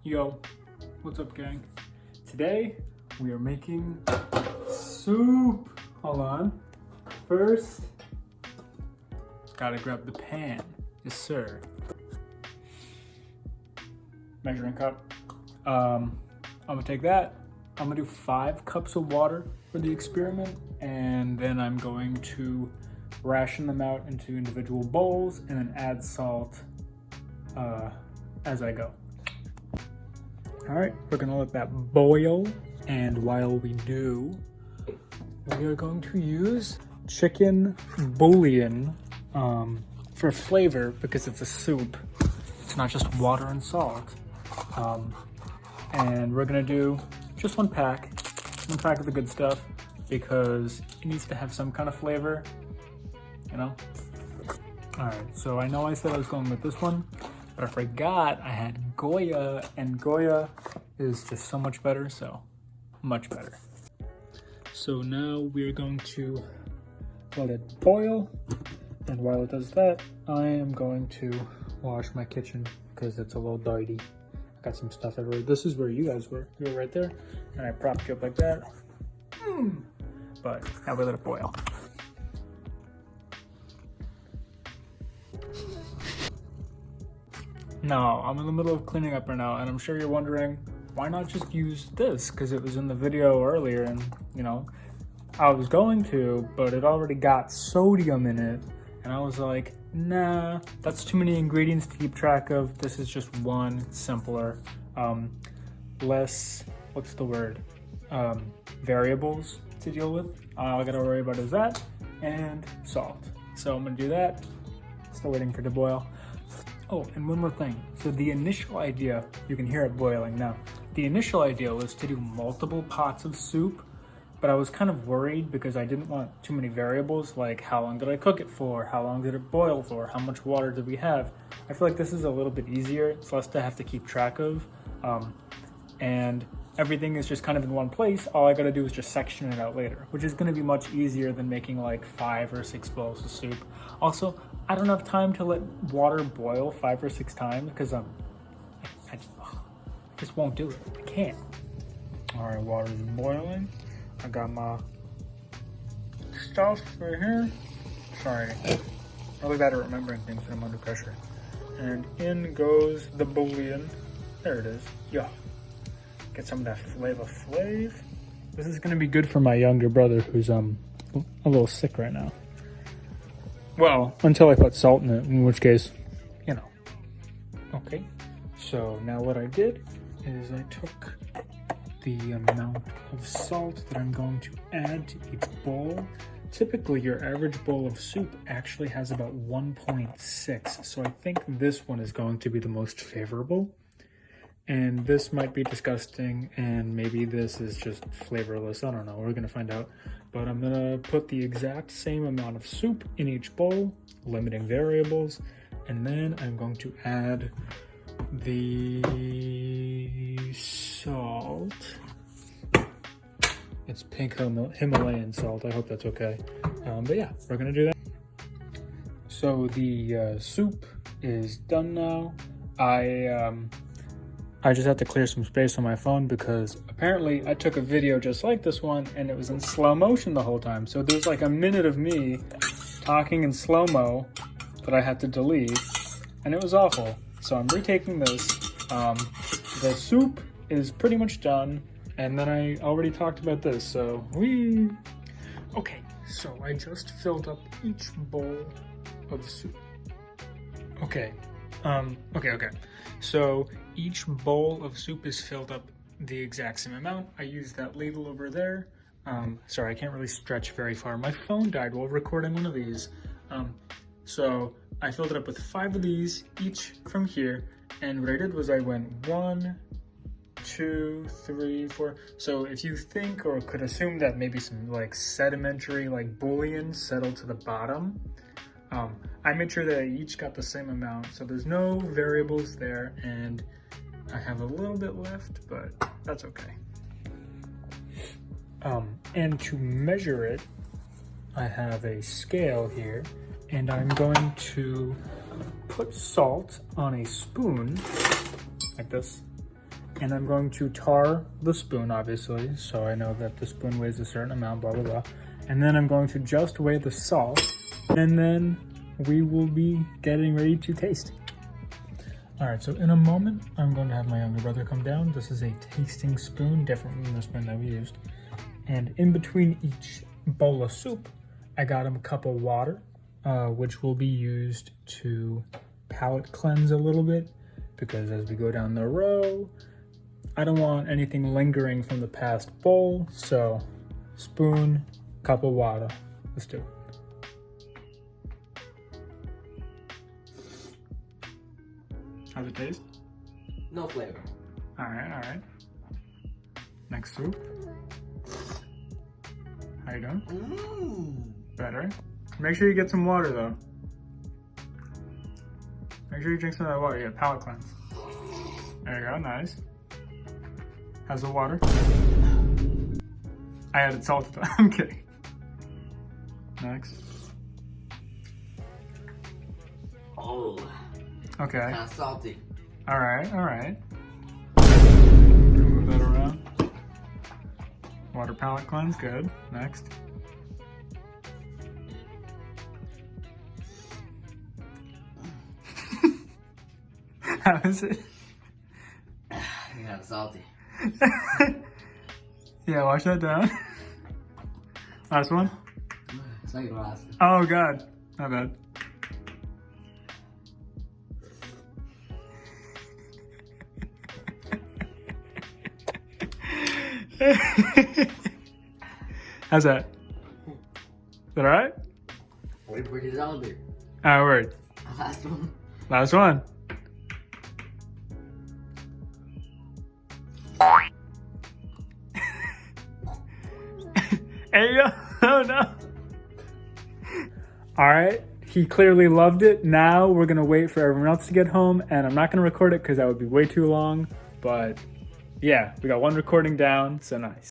Yo, what's up, gang? Today we are making soup. Hold on. First, gotta grab the pan. Yes, sir. Measuring cup. I'm gonna take that. I'm gonna do 5 cups of water for the experiment, and then I'm going to ration them out into individual bowls and then add salt as I go. All right, we're gonna let that boil, and while we do, we are going to use chicken bouillon for flavor because it's a soup. It's not just water and salt. And we're gonna do just one pack of the good stuff because it needs to have some kind of flavor, you know? All right, so I know I said I was going with this one, but I forgot I had Goya, and Goya is just so much better, so much better. So now we're going to let it boil, and while it does that, I am going to wash my kitchen because it's a little dirty. I got some stuff everywhere. This is where you guys were. You were right there, and I propped you up like that. But now we let it boil. No, I'm in the middle of cleaning up right now, and I'm sure you're wondering, why not just use this? Because it was in the video earlier, and you know, I was going to, but it already got sodium in it, and I was like, nah, that's too many ingredients to keep track of. This is just one, simpler, less, what's the word, variables to deal with. All I gotta worry about is that, and salt. So I'm gonna do that, still waiting for it to boil. Oh, and one more thing. So the initial idea, you can hear it boiling now. The initial idea was to do multiple pots of soup, but I was kind of worried because I didn't want too many variables, like how long did I cook it for? How long did it boil for? How much water did we have? I feel like this is a little bit easier. It's less to have to keep track of. And everything is just kind of in one place. All I gotta do is just section it out later, which is gonna be much easier than making like 5 or 6 bowls of soup. Also, I don't have time to let water boil 5 or 6 times because I just won't do it. I can't. All right, water's boiling. I got my stuff right here. Sorry, I'm really bad at remembering things when I'm under pressure. And in goes the bouillon. There it is. Yeah. Get some of that Flavor Flav. This is gonna be good for my younger brother who's a little sick right now. Well, until I put salt in it, in which case, you know. Okay, so now what I did is I took the amount of salt that I'm going to add to each bowl. Typically, your average bowl of soup actually has about 1.6, so I think this one is going to be the most favorable. And this might be disgusting, and maybe this is just flavorless. I don't know, we're gonna find out. But I'm gonna put the exact same amount of soup in each bowl, limiting variables, and then I'm going to add the salt. It's pink Himalayan salt, I hope that's okay. But yeah, we're gonna do that. So the soup is done now. I just had to clear some space on my phone because apparently I took a video just like this one and it was in slow motion the whole time. So there's like a minute of me talking in slow-mo that I had to delete, and it was awful. So I'm retaking this. The soup is pretty much done, and then I already talked about this, so okay, so I just filled up each bowl of soup. Okay. So each bowl of soup is filled up the exact same amount. I used that ladle over there. Sorry, I can't really stretch very far. My phone died while recording one of these. So I filled it up with 5 of these, each from here. And what I did was I went 1, 2, 3, 4. So if you think or could assume that maybe some like sedimentary like bouillon settled to the bottom, I made sure that I each got the same amount, so there's no variables there, and I have a little bit left, but that's okay. And to measure it, I have a scale here, and I'm going to put salt on a spoon, like this, And I'm going to tar the spoon, obviously, so I know that the spoon weighs a certain amount, blah, blah, blah. And then I'm going to just weigh the salt, and then we will be getting ready to taste. All right, so in a moment, I'm going to have my younger brother come down. This is a tasting spoon, different from the spoon that we used. And in between each bowl of soup, I got him a cup of water, which will be used to palate cleanse a little bit, because as we go down the row, I don't want anything lingering from the past bowl. So spoon, cup of water, let's do it. How's it taste? No flavor. All right. Next soup. How you doing? Better. Make sure you get some water though. Make sure you drink some of that water. Yeah, palate cleanse. There you go, nice. How's the water? I added salt to that. I'm kidding. Next. Oh. Okay. Kind of salty. All right. Move that around. Water palate cleanse, good. Next. How is it? Kind of salty. Yeah, wash that down. Last one. Second last. Oh God, my bad. How's that? Is that alright? We're pretty salty. Alright, word. Last one. Last one. There you go. Oh no. Alright, he clearly loved it. Now we're gonna wait for everyone else to get home, and I'm not gonna record it because that would be way too long. But yeah, we got one recording down, so nice.